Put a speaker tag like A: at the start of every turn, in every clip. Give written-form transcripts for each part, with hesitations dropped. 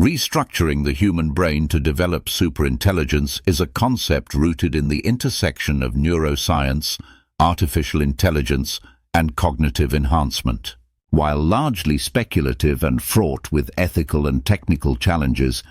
A: Restructuring the human brain to develop superintelligence is a concept rooted in the intersection of neuroscience, artificial intelligence, and cognitive enhancement. While largely speculative and fraught with ethical and technical challenges,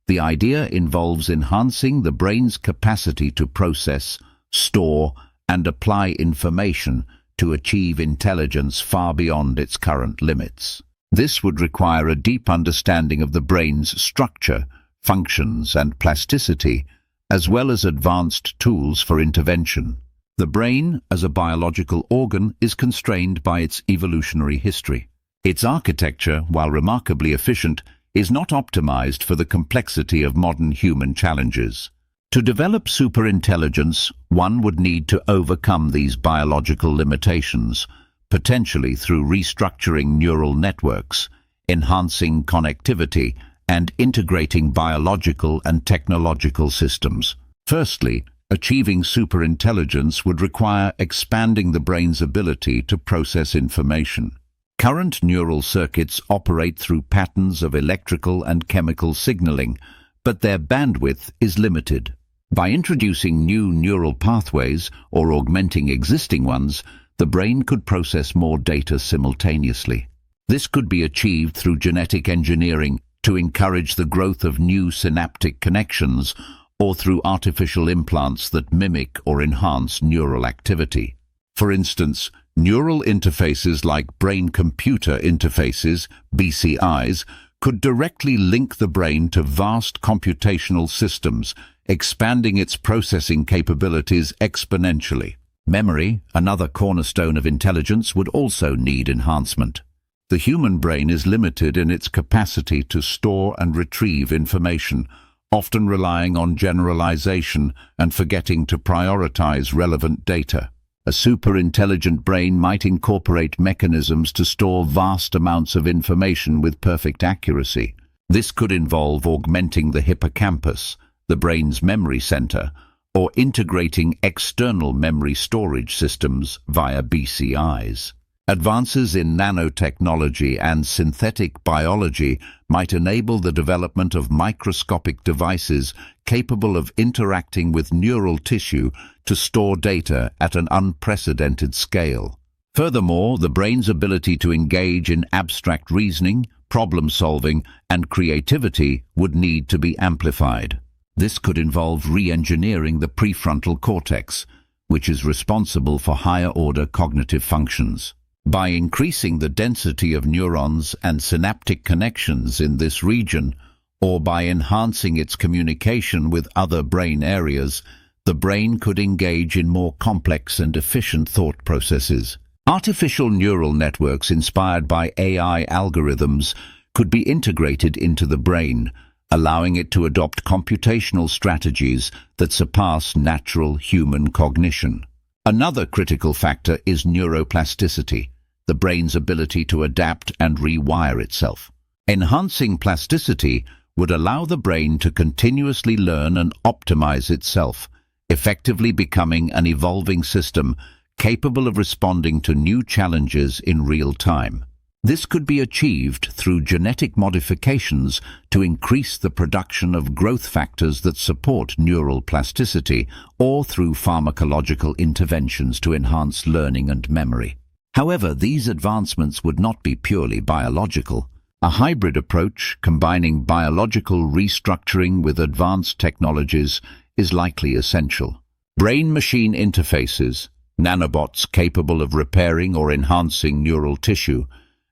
A: the idea involves enhancing the brain's capacity to process, store, and apply information to achieve intelligence far beyond its current limits. This would require a deep understanding of the brain's structure, functions, and plasticity, as well as advanced tools for intervention. The brain, as a biological organ, is constrained by its evolutionary history. Its architecture, while remarkably efficient, is not optimized for the complexity of modern human challenges. To develop superintelligence, one would need to overcome these biological limitations, potentially through restructuring neural networks, enhancing connectivity, and integrating biological and technological systems. Firstly, achieving superintelligence would require expanding the brain's ability to process information. Current neural circuits operate through patterns of electrical and chemical signaling, but their bandwidth is limited. By introducing new neural pathways or augmenting existing ones, the brain could process more data simultaneously. This could be achieved through genetic engineering to encourage the growth of new synaptic connections, or through artificial implants that mimic or enhance neural activity. For instance, neural interfaces like brain-computer interfaces, BCIs, could directly link the brain to vast computational systems, expanding its processing capabilities exponentially. Memory, another cornerstone of intelligence, would also need enhancement. The human brain is limited in its capacity to store and retrieve information, often relying on generalization and forgetting to prioritize relevant data. A superintelligent brain might incorporate mechanisms to store vast amounts of information with perfect accuracy. This could involve augmenting the hippocampus, the brain's memory center, or integrating external memory storage systems via BCIs. Advances in nanotechnology and synthetic biology might enable the development of microscopic devices capable of interacting with neural tissue to store data at an unprecedented scale. Furthermore, the brain's ability to engage in abstract reasoning, problem-solving, and creativity would need to be amplified. This could involve re-engineering the prefrontal cortex, which is responsible for higher-order cognitive functions. By increasing the density of neurons and synaptic connections in this region, or by enhancing its communication with other brain areas, the brain could engage in more complex and efficient thought processes. Artificial neural networks inspired by AI algorithms could be integrated into the brain, allowing it to adopt computational strategies that surpass natural human cognition. Another critical factor is neuroplasticity, the brain's ability to adapt and rewire itself. Enhancing plasticity would allow the brain to continuously learn and optimize itself, effectively becoming an evolving system capable of responding to new challenges in real time. This could be achieved through genetic modifications to increase the production of growth factors that support neural plasticity, or through pharmacological interventions to enhance learning and memory. However, these advancements would not be purely biological. A hybrid approach, combining biological restructuring with advanced technologies, is likely essential. Brain-machine interfaces, nanobots capable of repairing or enhancing neural tissue,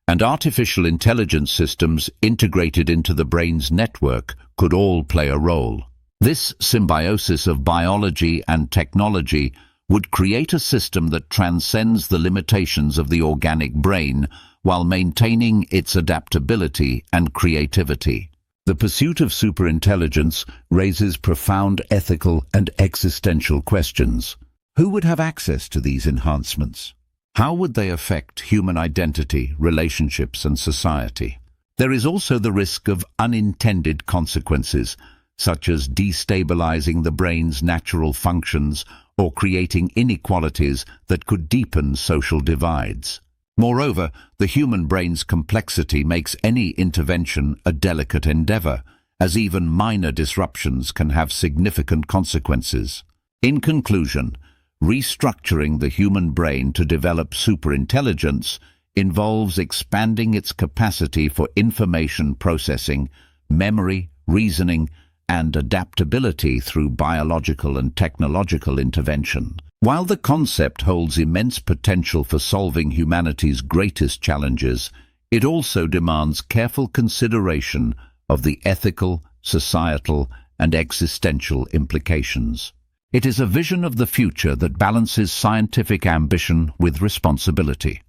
A: and artificial intelligence systems integrated into the brain's network could all play a role. This symbiosis of biology and technology would create a system that transcends the limitations of the organic brain while maintaining its adaptability and creativity. The pursuit of superintelligence raises profound ethical and existential questions. Who would have access to these enhancements? How would they affect human identity, relationships, and society? There is also the risk of unintended consequences, such as destabilizing the brain's natural functions or creating inequalities that could deepen social divides. Moreover, the human brain's complexity makes any intervention a delicate endeavor, as even minor disruptions can have significant consequences. In conclusion, restructuring the human brain to develop superintelligence involves expanding its capacity for information processing, memory, reasoning, and adaptability through biological and technological intervention. While the concept holds immense potential for solving humanity's greatest challenges, it also demands careful consideration of the ethical, societal, and existential implications. It is a vision of the future that balances scientific ambition with responsibility.